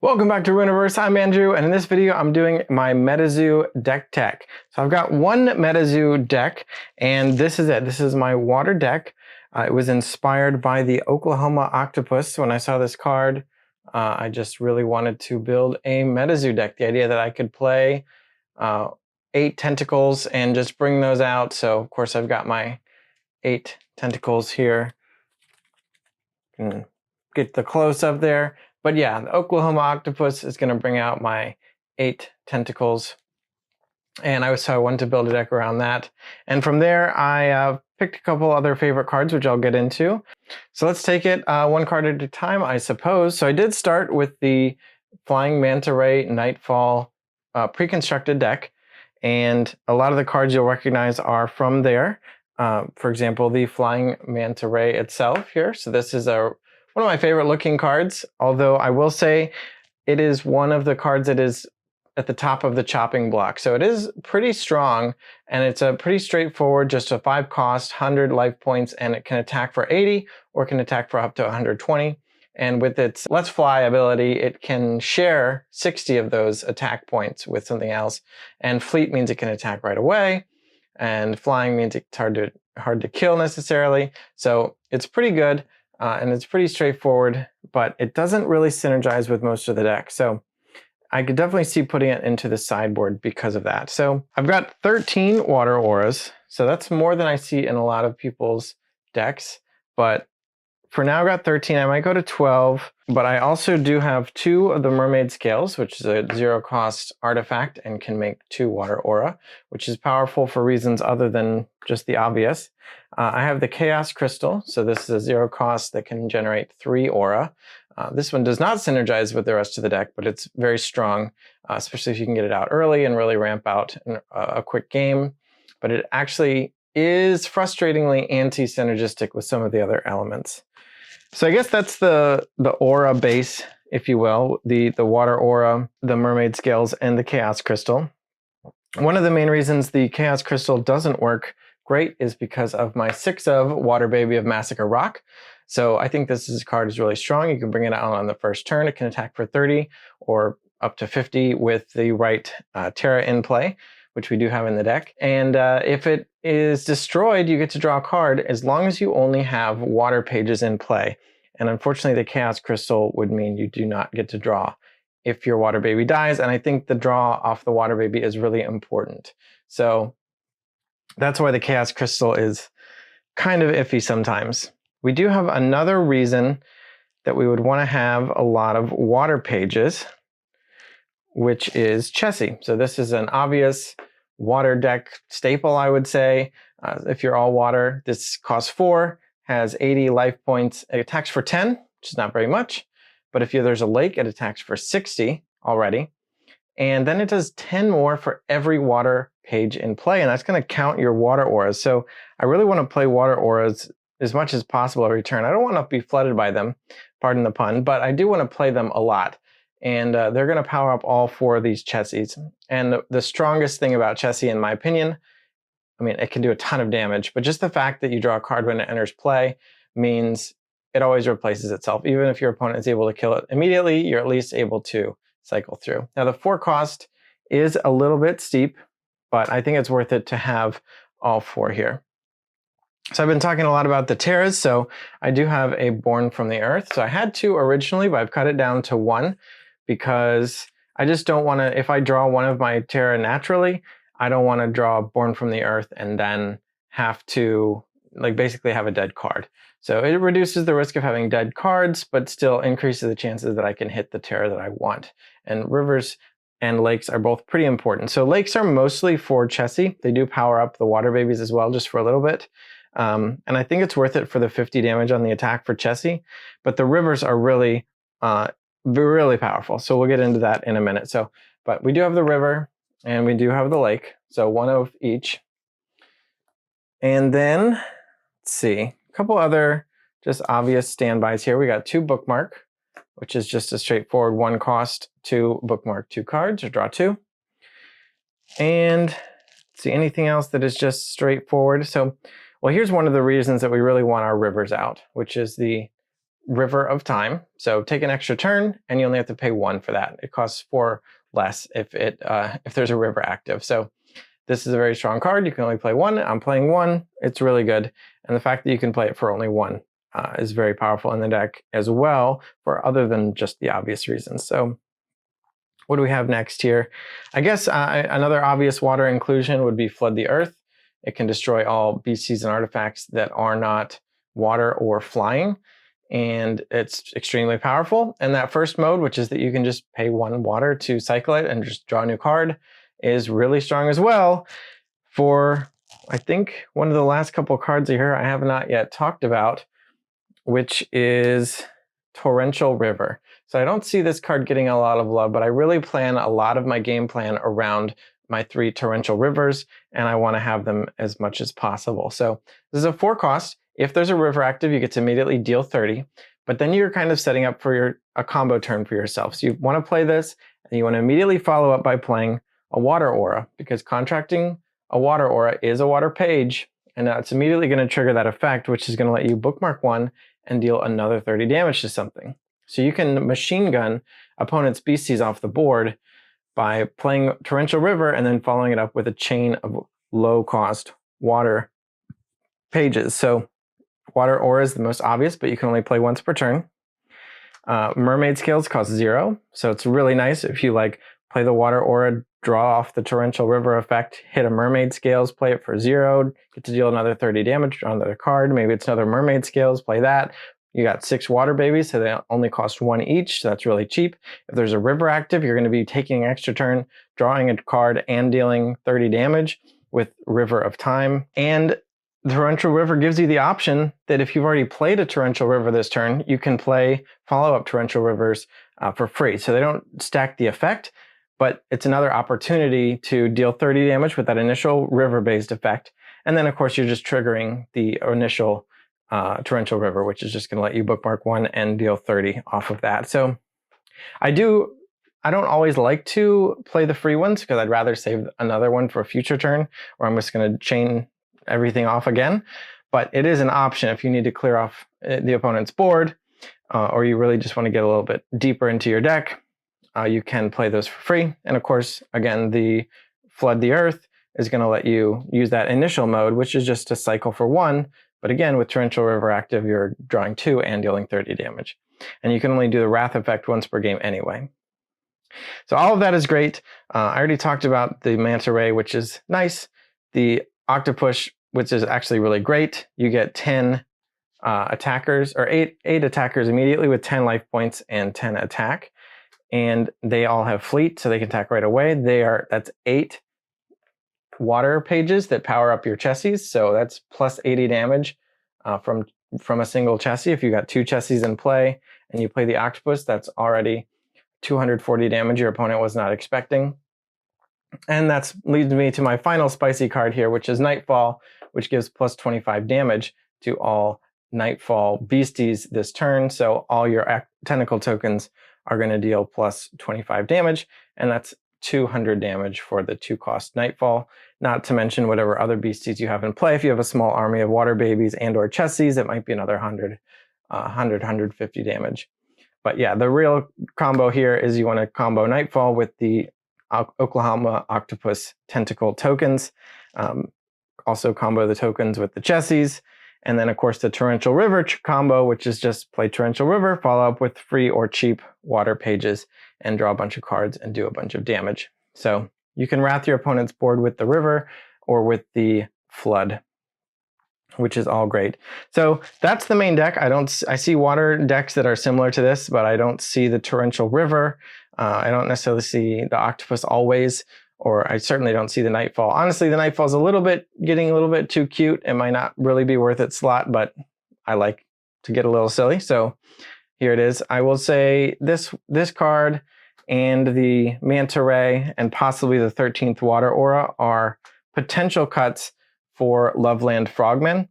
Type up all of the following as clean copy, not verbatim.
Welcome back to Ruiniverse. I'm Andrew, and in this video I'm doing my MetaZoo deck tech. So I've got one MetaZoo deck, and this is it. This is my water deck. It was inspired by the Oklahoma octopus. When I saw this card, I just really wanted to build a MetaZoo deck. The idea that I could play 8 tentacles and just bring those out. So of course I've got my 8 tentacles here. Get the close up there. But yeah, the Oklahoma octopus is going to bring out my 8 tentacles. And I wanted to build a deck around that. And from there, I picked a couple other favorite cards, which I'll get into. So let's take it one card at a time, I suppose. So I did start with the Flying Manta Ray Nightfall pre-constructed deck. And a lot of the cards you'll recognize are from there. For example, the Flying Manta Ray itself here. So this is one of my favorite looking cards, although I will say it is one of the cards that is at the top of the chopping block. So it is pretty strong, and it's a pretty straightforward, just a 5 cost, 100 life points, and it can attack for 80 or can attack for up to 120. And with its Let's Fly ability, it can share 60 of those attack points with something else. And Fleet means it can attack right away, and Flying means it's hard to kill necessarily. So it's pretty good. And it's pretty straightforward, but it doesn't really synergize with most of the deck. So I could definitely see putting it into the sideboard because of that. So I've got 13 water auras. So that's more than I see in a lot of people's decks. But for now, I've got 13. I might go to 12. But I also do have 2 of the Mermaid Scales, which is a 0 cost artifact and can make 2 water aura, which is powerful for reasons other than just the obvious. I have the Chaos Crystal, so this is a 0 cost that can generate 3 aura. This one does not synergize with the rest of the deck, but it's very strong, especially if you can get it out early and really ramp out a quick game. But it actually is frustratingly anti-synergistic with some of the other elements. So I guess that's the aura base, if you will, the water aura, the Mermaid Scales, and the Chaos Crystal. One of the main reasons the Chaos Crystal doesn't work great is because of my 6 of Water Baby of Massacre Rock. So I think this card is really strong. You can bring it out on the first turn. It can attack for 30 or up to 50 with the right Terra in play, which we do have in the deck. And if it is destroyed, you get to draw a card as long as you only have water pages in play. And unfortunately, the Chaos Crystal would mean you do not get to draw if your Water Baby dies. And I think the draw off the Water Baby is really important. So that's why the Chaos Crystal is kind of iffy sometimes. We do have another reason that we would want to have a lot of water pages, which is Chessie. So this is an obvious water deck staple, I would say. If you're all water, this costs 4, has 80 life points. It attacks for 10, which is not very much. But if there's a lake, it attacks for 60 already. And then it does 10 more for every water page in play, and that's going to count your water auras. So I really want to play water auras as much as possible every turn. I don't want to be flooded by them, pardon the pun, but I do want to play them a lot. And they're going to power up all 4 of these Chessies. And the strongest thing about Chessie, in my opinion, I mean, it can do a ton of damage, but just the fact that you draw a card when it enters play means it always replaces itself. Even if your opponent is able to kill it immediately, you're at least able to cycle through. Now, the 4 cost is a little bit steep, but I think it's worth it to have all 4 here. So I've been talking a lot about the Terras, so I do have a Born from the Earth. So I had 2 originally, but I've cut it down to 1 because I just don't want to, if I draw one of my Terra naturally, I don't want to draw Born from the Earth and then have to basically have a dead card. So it reduces the risk of having dead cards, but still increases the chances that I can hit the Terra that I want. And rivers and lakes are both pretty important. So lakes are mostly for Chessie. They do power up the water babies as well, just for a little bit. And I think it's worth it for the 50 damage on the attack for Chessie. But the rivers are really, really powerful. So we'll get into that in a minute. But we do have the river and we do have the lake. So 1 of each. And then, let's see, a couple other just obvious standbys here. We got 2 Bookmark, which is just a straightforward 1 cost to bookmark 2 cards or draw 2. And let's see, anything else that is just straightforward. So, well, here's one of the reasons that we really want our rivers out, which is the River of Time. So take an extra turn, and you only have to pay 1 for that. It costs 4 less if there's a river active. So this is a very strong card. You can only play 1. I'm playing 1. It's really good. And the fact that you can play it for only 1 is very powerful in the deck as well, for other than just the obvious reasons. So what do we have next here? I guess another obvious water inclusion would be Flood the Earth. It can destroy all beasties and artifacts that are not water or flying, and it's extremely powerful. And that first mode, which is that you can just pay 1 water to cycle it and just draw a new card, is really strong as well. For, I think, one of the last couple of cards here I have not yet talked about, which is Torrential River. So I don't see this card getting a lot of love, but I really plan a lot of my game plan around my 3 Torrential Rivers, and I want to have them as much as possible. So this is a 4 cost. If there's a river active, you get to immediately deal 30, but then you're kind of setting up for a combo turn for yourself. So you want to play this, and you want to immediately follow up by playing a Water Aura, because contracting a Water Aura is a water page, and it's immediately going to trigger that effect, which is going to let you bookmark 1 and deal another 30 damage to something. So you can machine gun opponent's beasties off the board by playing Torrential River and then following it up with a chain of low-cost water pages. So Water Aura is the most obvious, but you can only play once per turn. Mermaid Scales cost 0, so it's really nice if you play the Water Aura, draw off the Torrential River effect, hit a Mermaid Scales, play it for 0, get to deal another 30 damage, draw another card, maybe it's another Mermaid Scales, play that. You got 6 water babies, so they only cost 1 each, so that's really cheap. If there's a river active, you're going to be taking an extra turn, drawing a card, and dealing 30 damage with River of Time. And the Torrential River gives you the option that if you've already played a Torrential River this turn, you can play follow-up Torrential Rivers for free. So they don't stack the effect, but it's another opportunity to deal 30 damage with that initial river-based effect. And then, of course, you're just triggering the initial Torrential River, which is just going to let you bookmark 1 and deal 30 off of that. So I don't always like to play the free ones, because I'd rather save another one for a future turn, or I'm just going to chain everything off again. But it is an option if you need to clear off the opponent's board, or you really just want to get a little bit deeper into your deck. You can play those for free. And of course, again, the Flood the Earth is going to let you use that initial mode, which is just to cycle for 1. But again, with Torrential River active, you're drawing 2 and dealing 30 damage. And you can only do the Wrath effect once per game anyway. So all of that is great. I already talked about the Manta Ray, which is nice. The Octopus, which is actually really great. You get 10 attackers, or 8 attackers immediately with 10 life points and 10 attack. And they all have fleet, so they can attack right away. That's 8 water pages that power up your chessies, so that's plus 80 damage from a single chessie. If you got 2 chessies in play and you play the Octopus, that's already 240 damage your opponent was not expecting. And that leads me to my final spicy card here, which is Nightfall, which gives plus 25 damage to all Nightfall beasties this turn. So all your tentacle tokens are going to deal plus 25 damage, and that's 200 damage for the 2-cost Nightfall, not to mention whatever other beasties you have in play. If you have a small army of water babies and or chessies, it might be another 150 damage. But yeah, the real combo here is you want to combo Nightfall with the Oklahoma Octopus Tentacle tokens. Also combo the tokens with the chessies. And then, of course, the Torrential River combo, which is just play Torrential River, follow up with free or cheap water pages, and draw a bunch of cards and do a bunch of damage. So you can wrath your opponent's board with the river or with the flood, which is all great. So that's the main deck. I see water decks that are similar to this, but I don't see the Torrential River. I don't necessarily see the Octopus always, or I certainly don't see the Nightfall. Honestly, the Nightfall is getting a little bit too cute. It might not really be worth its slot, but I like to get a little silly. So here it is. I will say this card and the Manta Ray and possibly the 13th Water Aura are potential cuts for Loveland Frogman.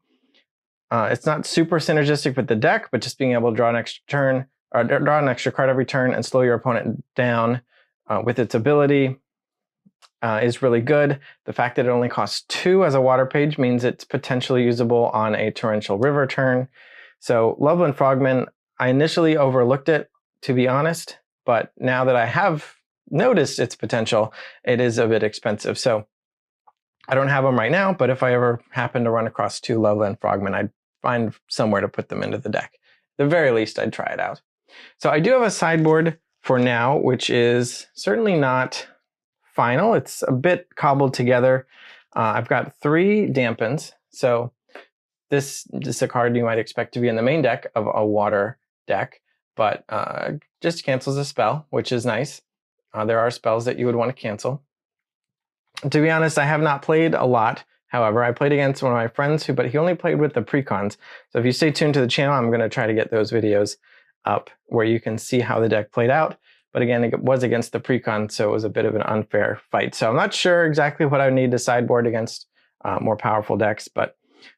It's not super synergistic with the deck, but just being able to draw an extra turn, or draw an extra card every turn and slow your opponent down with its ability is really good. The fact that it only costs 2 as a water page means it's potentially usable on a Torrential River turn. So Loveland Frogman, I initially overlooked it, to be honest, but now that I have noticed its potential, it is a bit expensive. So I don't have them right now, but if I ever happen to run across 2 Loveland Frogmen, I'd find somewhere to put them into the deck. At the very least, I'd try it out. So I do have a sideboard for now, which is certainly not final. It's a bit cobbled together. I've got 3 Dampens. So this is a card you might expect to be in the main deck of a water deck, but just cancels a spell, which is nice. There are spells that you would want to cancel. To be honest, I have not played a lot. However, I played against one of my friends but he only played with the precons. So if you stay tuned to the channel, I'm going to try to get those videos up where you can see how the deck played out. But again, it was against the precon, so it was a bit of an unfair fight. So I'm not sure exactly what I would need to sideboard against more powerful decks, but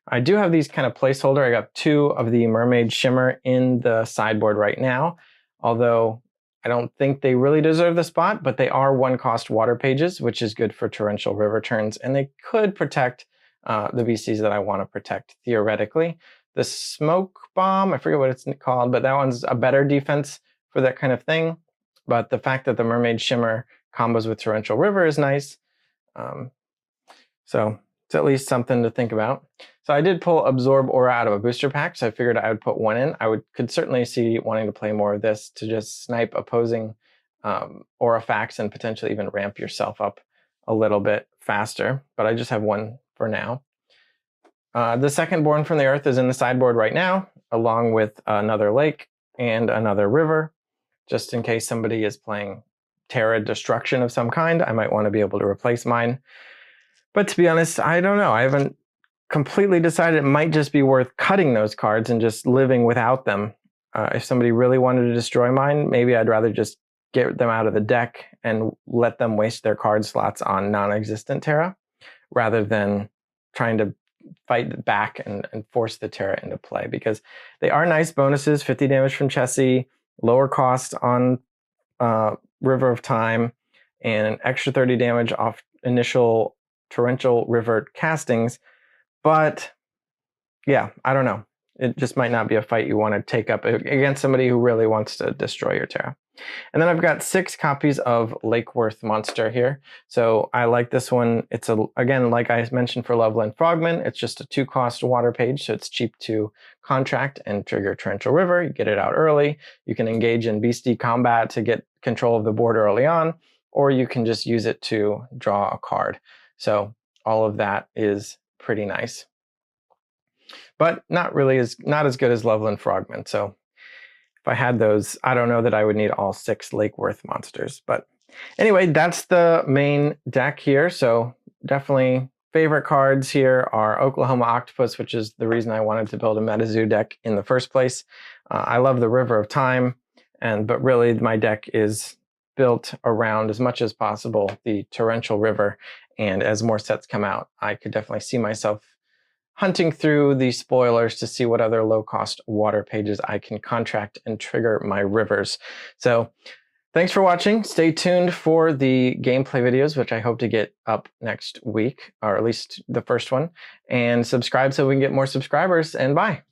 I do have these kind of placeholder. I got 2 of the Mermaid Shimmer in the sideboard right now, although I don't think they really deserve the spot, but they are 1-cost water pages, which is good for Torrential River turns, and they could protect the VCs that I want to protect, theoretically. The Smoke Bomb, I forget what it's called, but that one's a better defense for that kind of thing. But the fact that the Mermaid Shimmer combos with Torrential River is nice. So it's at least something to think about. So I did pull Absorb Aura out of a booster pack, so I figured I would put 1 in. Could certainly see wanting to play more of this to just snipe opposing Aura Facts and potentially even ramp yourself up a little bit faster, but I just have 1 for now. The second Born from the Earth is in the sideboard right now, along with another lake and another river. Just in case somebody is playing Terra Destruction of some kind, I might want to be able to replace mine. But to be honest, I don't know. I haven't completely decided. It might just be worth cutting those cards and just living without them. If somebody really wanted to destroy mine, maybe I'd rather just get them out of the deck and let them waste their card slots on non-existent Terra, rather than trying to fight back and force the Terra into play, because they are nice bonuses. 50 damage from Chessie, lower cost on River of Time, and an extra 30 damage off initial Torrential River castings. But yeah, I don't know. It just might not be a fight you want to take up against somebody who really wants to destroy your Terra. And then I've got 6 copies of Lakeworth Monster here. So I like this one. It's again, like I mentioned for Loveland Frogman, it's just a 2-cost water page, so it's cheap to contract and trigger Torrential River. You get it out early. You can engage in beastie combat to get control of the board early on, or you can just use it to draw a card. So all of that is pretty nice, but not as good as Loveland Frogman. So if I had those, I don't know that I would need all 6 Lakeworth monsters. But anyway, that's the main deck here. So definitely favorite cards here are Oklahoma Octopus, which is the reason I wanted to build a MetaZoo deck in the first place. I love the River of Time, but really my deck is built around, as much as possible, the Torrential River. And as more sets come out, I could definitely see myself hunting through the spoilers to see what other low-cost water pages I can contract and trigger my rivers. So thanks for watching. Stay tuned for the gameplay videos, which I hope to get up next week, or at least the first one. And subscribe so we can get more subscribers, and bye.